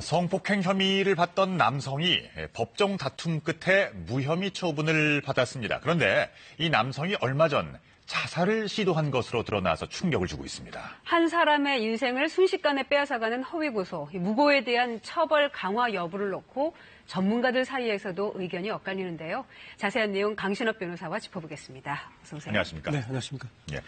성폭행 혐의를 받던 남성이 법정 다툼 끝에 무혐의 처분을 받았습니다. 그런데 이 남성이 얼마 전 자살을 시도한 것으로 드러나서 충격을 주고 있습니다. 한 사람의 인생을 순식간에 빼앗아가는 허위 고소, 무고에 대한 처벌 강화 여부를 놓고 전문가들 사이에서도 의견이 엇갈리는데요. 자세한 내용 강신업 변호사와 짚어보겠습니다. 어서 오세요. 안녕하십니까? 네, 안녕하십니까? 예.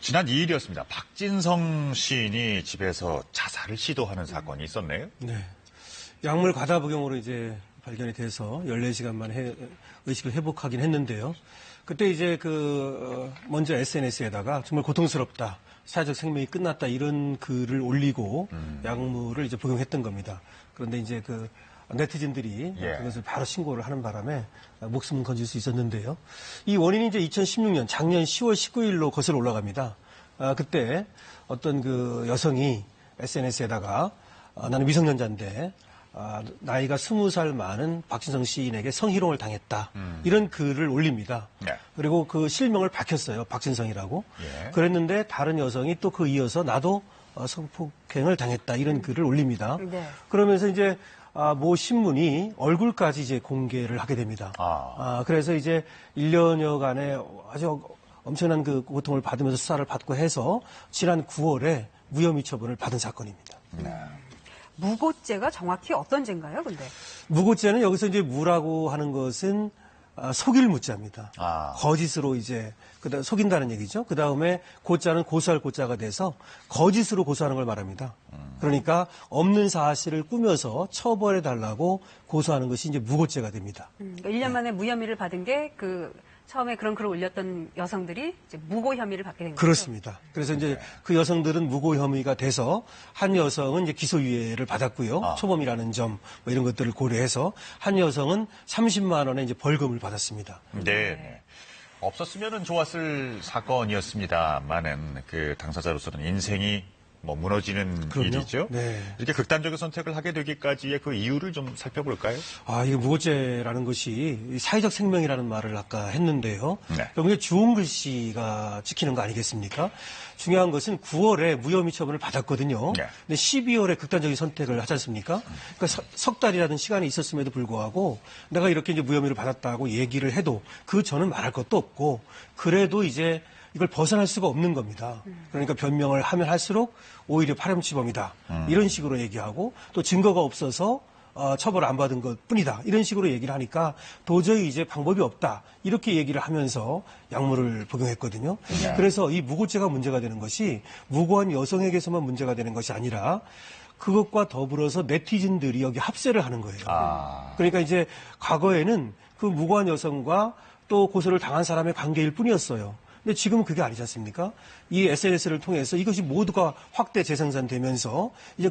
지난 2일이었습니다. 박진성 시인이 집에서 자살을 시도하는 사건이 있었네요. 네. 약물 과다 복용으로 이제 발견이 돼서 14시간 만에 의식을 회복하긴 했는데요. 그때 이제 먼저 SNS에다가 정말 고통스럽다, 사회적 생명이 끝났다 이런 글을 올리고 약물을 이제 복용했던 겁니다. 그런데 이제 네티즌들이 그것을 바로 신고를 하는 바람에 목숨은 건질 수 있었는데요. 이 원인이 이제 2016년 작년 10월 19일로 거슬러 올라갑니다. 그때 어떤 여성이 SNS에다가 나는 미성년자인데 나이가 20살 많은 박진성 시인에게 성희롱을 당했다. 이런 글을 올립니다. 네. 그리고 그 실명을 밝혔어요. 박진성이라고. 예. 그랬는데 다른 여성이 또 이어서 나도 성폭행을 당했다. 이런 글을 올립니다. 네. 그러면서 이제 모 신문이 얼굴까지 이제 공개를 하게 됩니다. 그래서 이제 1년여간의 아주 엄청난 고통을 받으면서 수사를 받고 해서 지난 9월에 무혐의 처분을 받은 사건입니다. 네. 무고죄가 정확히 어떤 죄인가요, 근데? 무고죄는 여기서 이제 무라고 하는 것은 속일 무자입니다. 거짓으로 이제 속인다는 얘기죠. 그 다음에 고자는 고소할 고자가 돼서 거짓으로 고소하는 걸 말합니다. 그러니까 없는 사실을 꾸며서 처벌해 달라고 고소하는 것이 이제 무고죄가 됩니다. 그러니까 1년 만에 무혐의를 받은 게 처음에 그런 글을 올렸던 여성들이 이제 무고 혐의를 받게 된 거죠. 그렇습니다. 그래서 이제 그 여성들은 무고 혐의가 돼서 한 여성은 이제 기소유예를 받았고요. 초범이라는 점 뭐 이런 것들을 고려해서 한 여성은 30만 원의 이제 벌금을 받았습니다. 네. 없었으면 좋았을 사건이었습니다만은 당사자로서는 인생이 무너지는 그럼요. 일이죠. 네. 이렇게 극단적인 선택을 하게 되기까지의 그 이유를 좀 살펴볼까요? 이게 무고죄라는 것이 사회적 생명이라는 말을 아까 했는데요. 네. 결국에 주운 글씨가 지키는 거 아니겠습니까? 중요한 것은 9월에 무혐의 처분을 받았거든요. 네. 근데 12월에 극단적인 선택을 하지 않습니까? 그러니까 석 달이라는 시간이 있었음에도 불구하고 내가 이렇게 이제 무혐의를 받았다고 얘기를 해도 그 저는 말할 것도 없고 그래도 이제 이걸 벗어날 수가 없는 겁니다. 그러니까 변명을 하면 할수록 오히려 파렴치범이다. 이런 식으로 얘기하고 또 증거가 없어서 처벌을 안 받은 것 뿐이다. 이런 식으로 얘기를 하니까 도저히 이제 방법이 없다. 이렇게 얘기를 하면서 약물을 복용했거든요. 네. 그래서 이 무고죄가 문제가 되는 것이 무고한 여성에게서만 문제가 되는 것이 아니라 그것과 더불어서 네티즌들이 여기 합세를 하는 거예요. 그러니까 이제 과거에는 그 무고한 여성과 또 고소를 당한 사람의 관계일 뿐이었어요. 근데 지금은 그게 아니지 않습니까? 이 SNS를 통해서 이것이 모두가 확대 재생산되면서 이제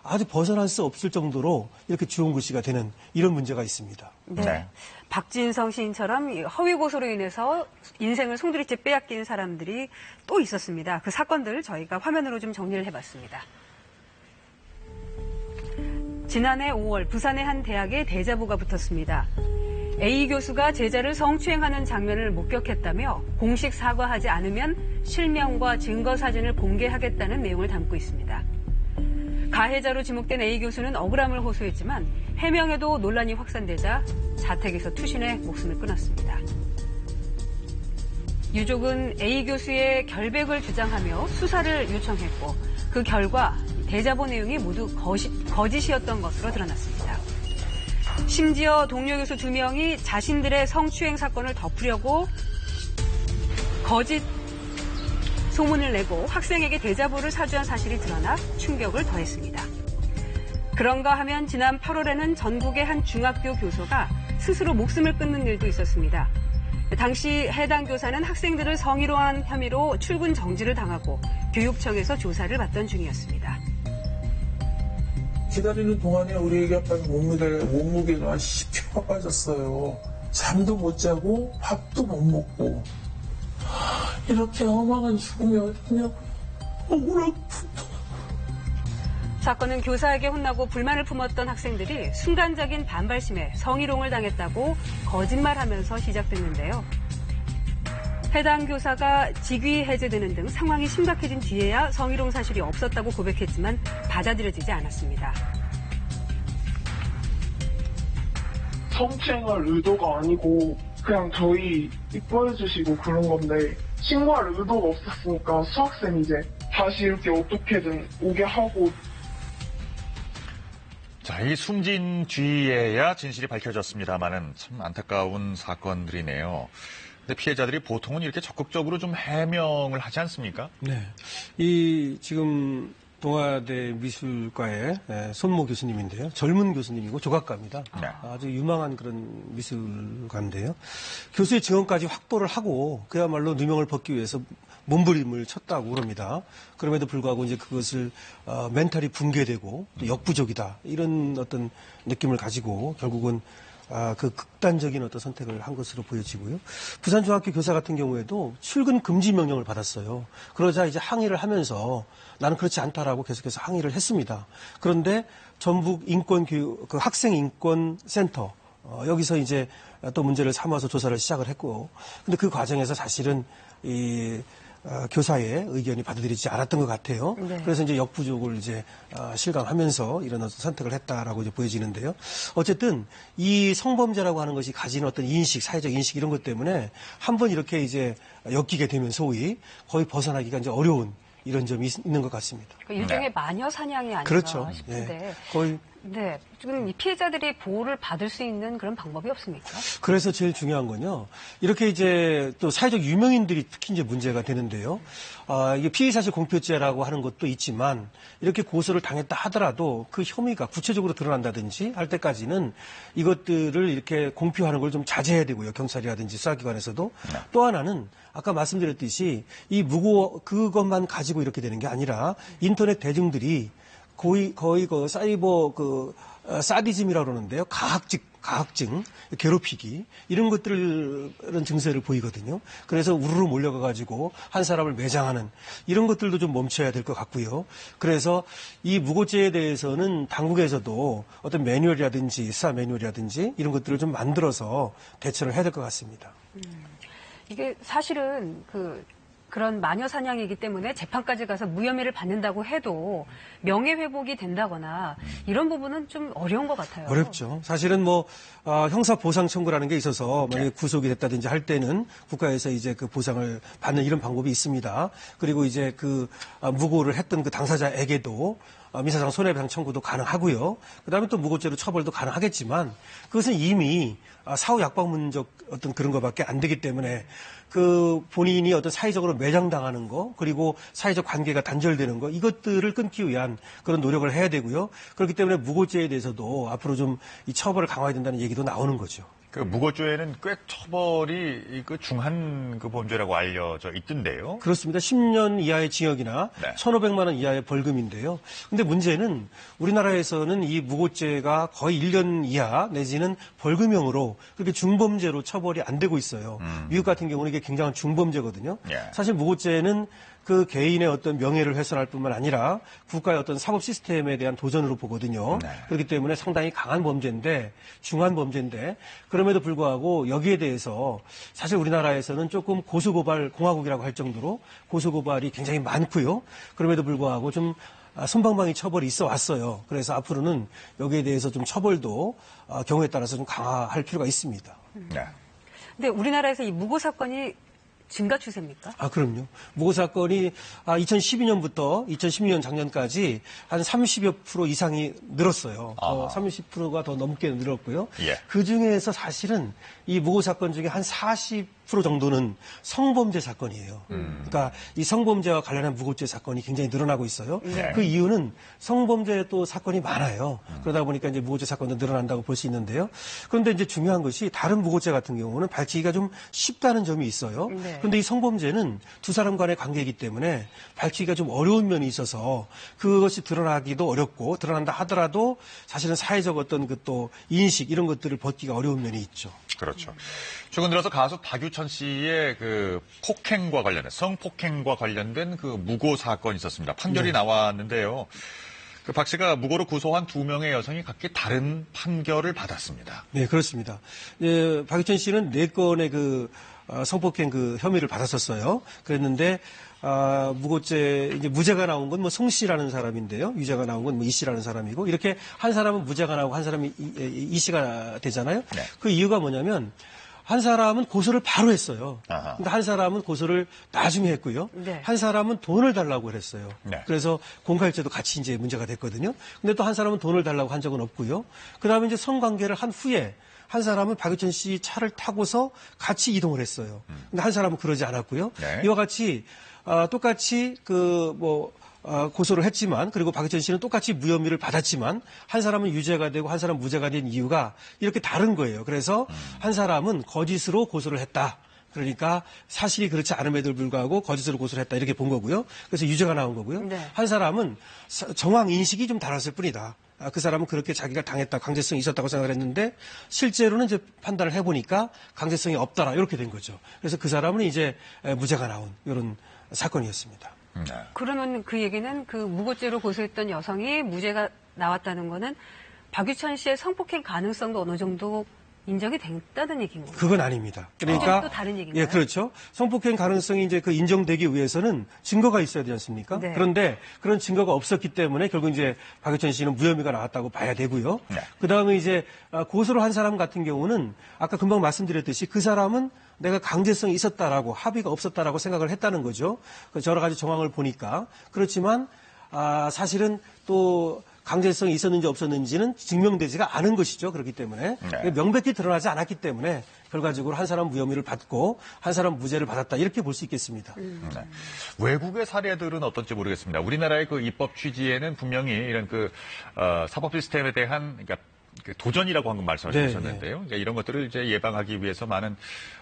아주 벗어날 수 없을 정도로 이렇게 주운 글씨가 되는 이런 문제가 있습니다. 네. 박진성 시인처럼 허위 고소로 인해서 인생을 송두리째 빼앗긴 사람들이 또 있었습니다. 그 사건들 저희가 화면으로 좀 정리를 해봤습니다. 지난해 5월 부산의 한 대학에 대자보가 붙었습니다. A 교수가 제자를 성추행하는 장면을 목격했다며 공식 사과하지 않으면 실명과 증거 사진을 공개하겠다는 내용을 담고 있습니다. 가해자로 지목된 A 교수는 억울함을 호소했지만 해명에도 논란이 확산되자 자택에서 투신해 목숨을 끊었습니다. 유족은 A 교수의 결백을 주장하며 수사를 요청했고 그 결과 대자보 내용이 모두 거짓이었던 것으로 드러났습니다. 심지어 동료 교수 2명이 자신들의 성추행 사건을 덮으려고 거짓 소문을 내고 학생에게 대자보를 사주한 사실이 드러나 충격을 더했습니다. 그런가 하면 지난 8월에는 전국의 한 중학교 교사가 스스로 목숨을 끊는 일도 있었습니다. 당시 해당 교사는 학생들을 성희롱한 혐의로 출근 정지를 당하고 교육청에서 조사를 받던 중이었습니다. 기다리는 동안에 우리 애기 아빠는 몸무게가 10kg가 빠졌어요. 잠도 못 자고 밥도 못 먹고 이렇게 험악한 죽음이 어딨냐고 억울하고 사건은 교사에게 혼나고 불만을 품었던 학생들이 순간적인 반발심에 성희롱을 당했다고 거짓말하면서 시작됐는데요. 해당 교사가 직위 해제되는 등 상황이 심각해진 뒤에야 성희롱 사실이 없었다고 고백했지만 받아들여지지 않았습니다. 성추행할 의도가 아니고 그냥 저희 이뻐해 주시고 그런 건데 신고할 의도가 없었으니까 수학생이 이제 다시 이렇게 어떻게든 오게 하고. 자, 이 숨진 뒤에야 진실이 밝혀졌습니다만은 참 안타까운 사건들이네요. 근데 피해자들이 보통은 이렇게 적극적으로 좀 해명을 하지 않습니까? 네. 이 지금 동아대 미술과의 손모 교수님인데요. 젊은 교수님이고 조각가입니다. 네. 아주 유망한 그런 미술가인데요. 교수의 증언까지 확보를 하고 그야말로 누명을 벗기 위해서 몸부림을 쳤다고 그럽니다. 그럼에도 불구하고 이제 그것을 멘탈이 붕괴되고 또 역부족이다 이런 어떤 느낌을 가지고 결국은 그 극단적인 어떤 선택을 한 것으로 보여지고요. 부산중학교 교사 같은 경우에도 출근 금지 명령을 받았어요. 그러자 이제 항의를 하면서 나는 그렇지 않다라고 계속해서 항의를 했습니다. 그런데 전북 그 학생인권센터 여기서 이제 또 문제를 삼아서 조사를 시작을 했고, 근데 그 과정에서 사실은 이 교사의 의견이 받아들이지 않았던 것 같아요. 네. 그래서 이제 역부족을 이제 실감하면서 이런 어떤 선택을 했다라고 이제 보여지는데요. 어쨌든 이 성범죄라고 하는 것이 가지는 어떤 인식, 사회적 인식 이런 것 때문에 한번 이렇게 이제 엮이게 되면 소위 거의 벗어나기가 이제 어려운 이런 점이 있는 것 같습니다. 그러니까 일종의 마녀 사냥이 아닌가 그렇죠. 싶은데. 예. 거의 네. 지금 이 피해자들이 보호를 받을 수 있는 그런 방법이 없습니까? 그래서 제일 중요한 건요. 이렇게 이제 또 사회적 유명인들이 특히 이제 문제가 되는데요. 이게 피의사실 공표죄라고 하는 것도 있지만 이렇게 고소를 당했다 하더라도 그 혐의가 구체적으로 드러난다든지 할 때까지는 이것들을 이렇게 공표하는 걸 좀 자제해야 되고요. 경찰이라든지 수사기관에서도. 또 하나는 아까 말씀드렸듯이 이 그것만 가지고 이렇게 되는 게 아니라 인터넷 대중들이 거의 그 사이버 사디즘이라고 그러는데요. 가학증, 괴롭히기 이런 것들은 증세를 보이거든요. 그래서 우르르 몰려가가지고 한 사람을 매장하는 이런 것들도 좀 멈춰야 될 것 같고요. 그래서 이 무고죄에 대해서는 당국에서도 어떤 매뉴얼이라든지 수사 매뉴얼이라든지 이런 것들을 좀 만들어서 대처를 해야 될 것 같습니다. 이게 사실은 그런 마녀 사냥이기 때문에 재판까지 가서 무혐의를 받는다고 해도 명예회복이 된다거나 이런 부분은 좀 어려운 것 같아요. 어렵죠. 사실은 형사 보상 청구라는 게 있어서 만약에 구속이 됐다든지 할 때는 국가에서 이제 그 보상을 받는 이런 방법이 있습니다. 그리고 이제 무고를 했던 그 당사자에게도 민사상 손해배상 청구도 가능하고요. 그다음에 또 무고죄로 처벌도 가능하겠지만 그것은 이미 사후 약방문적 어떤 그런 것밖에 안 되기 때문에 그 본인이 어떤 사회적으로 매장당하는 거 그리고 사회적 관계가 단절되는 거 이것들을 끊기 위한 그런 노력을 해야 되고요. 그렇기 때문에 무고죄에 대해서도 앞으로 좀 이 처벌을 강화해야 된다는 얘기도 나오는 거죠. 그 무고죄는 꽤 처벌이 중한 범죄라고 알려져 있던데요. 그렇습니다. 10년 이하의 징역이나 네. 1,500만 원 이하의 벌금인데요. 근데 문제는 우리나라에서는 이 무고죄가 거의 1년 이하 내지는 벌금형으로 그렇게 중범죄로 처벌이 안 되고 있어요. 미국 같은 경우는 이게 굉장한 중범죄거든요. 예. 사실 무고죄는 그 개인의 어떤 명예를 훼손할 뿐만 아니라 국가의 어떤 사법 시스템에 대한 도전으로 보거든요. 네. 그렇기 때문에 상당히 강한 범죄인데 중한 범죄인데 그럼에도 불구하고 여기에 대해서 사실 우리나라에서는 조금 고소고발 공화국이라고 할 정도로 고소고발이 굉장히 많고요. 그럼에도 불구하고 좀 솜방망이 처벌이 있어 왔어요. 그래서 앞으로는 여기에 대해서 좀 처벌도 경우에 따라서 좀 강화할 필요가 있습니다. 네. 근데 우리나라에서 이 무고 사건이 증가 추세입니까? 그럼요. 무고 사건이 2012년부터 2016년 작년까지 한 30여 % 이상이 늘었어요. 30%가 더 넘게 늘었고요. 예. 그 중에서 사실은 이 무고 사건 중에 한 40% 정도는 성범죄 사건이에요. 그러니까 이 성범죄와 관련한 무고죄 사건이 굉장히 늘어나고 있어요. 네. 그 이유는 성범죄 또 사건이 많아요. 그러다 보니까 이제 무고죄 사건도 늘어난다고 볼 수 있는데요. 그런데 이제 중요한 것이 다른 무고죄 같은 경우는 밝히기가 좀 쉽다는 점이 있어요. 네. 그런데 이 성범죄는 두 사람 간의 관계이기 때문에 밝히기가 좀 어려운 면이 있어서 그것이 드러나기도 어렵고 드러난다 하더라도 사실은 사회적 어떤 또 인식 이런 것들을 벗기가 어려운 면이 있죠. 그렇죠. 최근 들어서 가수 박유천 씨의 폭행과 관련된 성폭행과 관련된 무고 사건이 있었습니다. 판결이 나왔는데요. 박 씨가 무고로 구속한 2명의 여성이 각기 다른 판결을 받았습니다. 네, 그렇습니다. 박유천 씨는 4건의 성폭행 혐의를 받았었어요. 그랬는데 무고죄 이제 무죄가 나온 건 뭐 송 씨라는 사람인데요. 유죄가 나온 건 뭐 이 씨라는 사람이고 이렇게 한 사람은 무죄가 나오고 한 사람이 이 씨가 되잖아요. 네. 그 이유가 뭐냐면 한 사람은 고소를 바로 했어요. 아하. 근데 한 사람은 고소를 나중에 했고요. 네. 한 사람은 돈을 달라고 그랬어요. 네. 그래서 공갈죄도 같이 이제 문제가 됐거든요. 근데 또 한 사람은 돈을 달라고 한 적은 없고요. 그다음에 이제 성관계를 한 후에 한 사람은 박유천 씨 차를 타고서 같이 이동을 했어요. 근데 한 사람은 그러지 않았고요. 네. 이와 같이 똑같이 고소를 했지만 그리고 박유천 씨는 똑같이 무혐의를 받았지만 한 사람은 유죄가 되고 한 사람은 무죄가 된 이유가 이렇게 다른 거예요. 그래서 한 사람은 거짓으로 고소를 했다. 그러니까 사실이 그렇지 않음에도 불구하고 거짓으로 고소를 했다 이렇게 본 거고요. 그래서 유죄가 나온 거고요. 네. 한 사람은 정황 인식이 좀 달랐을 뿐이다. 그 사람은 그렇게 자기가 당했다, 강제성이 있었다고 생각을 했는데 실제로는 이제 판단을 해보니까 강제성이 없더라 이렇게 된 거죠. 그래서 그 사람은 이제 무죄가 나온 이런 사건이었습니다. 네. 그러면 그 얘기는 그 무고죄로 고소했던 여성이 무죄가 나왔다는 거는 박유천 씨의 성폭행 가능성도 어느 정도 인정이 됐다는 얘기인 건가요? 그건 아닙니다. 그건 그러니까 또 다른 얘기인가요? 예, 그렇죠. 성폭행 가능성이 이제 그 인정되기 위해서는 증거가 있어야 되지 않습니까? 네. 그런데 그런 증거가 없었기 때문에 결국 이제 박유천 씨는 무혐의가 나왔다고 봐야 되고요. 네. 그다음에 이제 고소를 한 사람 같은 경우는 아까 금방 말씀드렸듯이 그 사람은 내가 강제성이 있었다라고 합의가 없었다라고 생각을 했다는 거죠. 여러 가지 정황을 보니까 그렇지만 사실은 또 강제성이 있었는지 없었는지는 증명되지가 않은 것이죠. 그렇기 때문에 네. 명백히 드러나지 않았기 때문에 결과적으로 한 사람 무혐의를 받고 한 사람 무죄를 받았다 이렇게 볼 수 있겠습니다. 네. 외국의 사례들은 어떨지 모르겠습니다. 우리나라의 그 입법 취지에는 분명히 이런 그 사법 시스템에 대한 그러니까 그 도전이라고 방금 말씀하셨는데요. 그러니까 이런 것들을 이제 예방하기 위해서 많은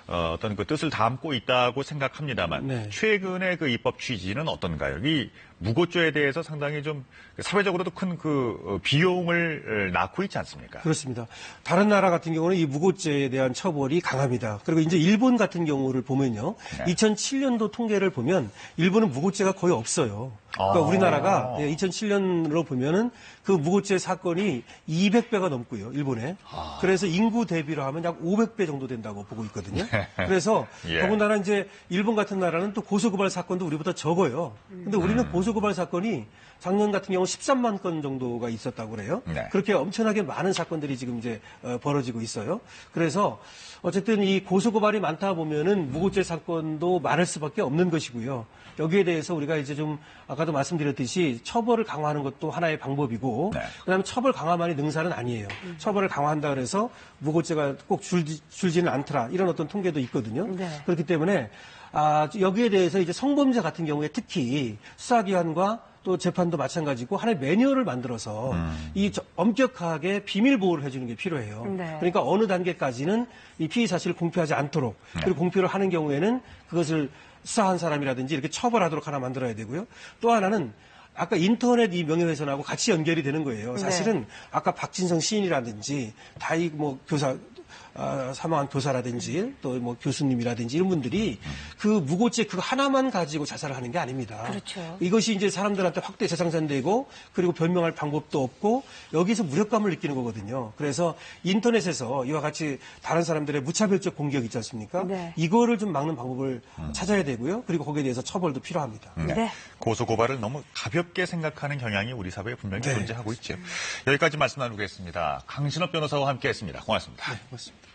어떤 그 뜻을 담고 있다고 생각합니다만 네. 최근의 그 입법 취지는 어떤가요? 이 무고죄에 대해서 상당히 좀 사회적으로도 큰 그 비용을 낳고 있지 않습니까? 그렇습니다. 다른 나라 같은 경우는 이 무고죄에 대한 처벌이 강합니다. 그리고 이제 일본 같은 경우를 보면요. 네. 2007년도 통계를 보면 일본은 무고죄가 거의 없어요. 그러니까 우리나라가 2007년으로 보면은 그 무고죄 사건이 200배가 넘고요. 일본에. 그래서 인구 대비로 하면 약 500배 정도 된다고 보고 있거든요. 그래서 예. 더군다나 이제 일본 같은 나라는 또 고소고발 사건도 우리보다 적어요. 근데 우리는 고소고발 사건이 작년 같은 경우 13만 건 정도가 있었다고 그래요. 네. 그렇게 엄청나게 많은 사건들이 지금 이제 벌어지고 있어요. 그래서 어쨌든 이 고소고발이 많다 보면은 무고죄 사건도 많을 수밖에 없는 것이고요. 여기에 대해서 우리가 이제 좀 아까도 말씀드렸듯이 처벌을 강화하는 것도 하나의 방법이고 네. 그다음에 처벌 강화만이 능사는 아니에요. 처벌을 강화한다 그래서 무고죄가 꼭 줄지는 않더라 이런 어떤 통계도 있거든요. 네. 그렇기 때문에 여기에 대해서 이제 성범죄 같은 경우에 특히 수사기관과 또 재판도 마찬가지고 하나의 매뉴얼을 만들어서 이 엄격하게 비밀 보호를 해주는 게 필요해요. 네. 그러니까 어느 단계까지는 이 피의 사실을 공표하지 않도록 그리고 공표를 하는 경우에는 그것을 수사한 사람이라든지 이렇게 처벌하도록 하나 만들어야 되고요. 또 하나는 아까 인터넷 이 명예훼손하고 같이 연결이 되는 거예요. 사실은 아까 박진성 시인이라든지 다이 뭐 교사 사망한 교사라든지 또 뭐 교수님이라든지 이런 분들이 그 무고죄 그거 하나만 가지고 자살을 하는 게 아닙니다. 그렇죠. 이것이 이제 사람들한테 확대 재생산되고 그리고 변명할 방법도 없고 여기서 무력감을 느끼는 거거든요. 그래서 인터넷에서 이와 같이 다른 사람들의 무차별적 공격 있지 않습니까? 네. 이거를 좀 막는 방법을 찾아야 되고요. 그리고 거기에 대해서 처벌도 필요합니다. 네. 고소고발을 너무 가볍게 생각하는 경향이 우리 사회에 분명히 네. 존재하고 있죠. 여기까지 말씀 나누겠습니다. 강신업 변호사와 함께했습니다. 고맙습니다. 네, 고맙습니다.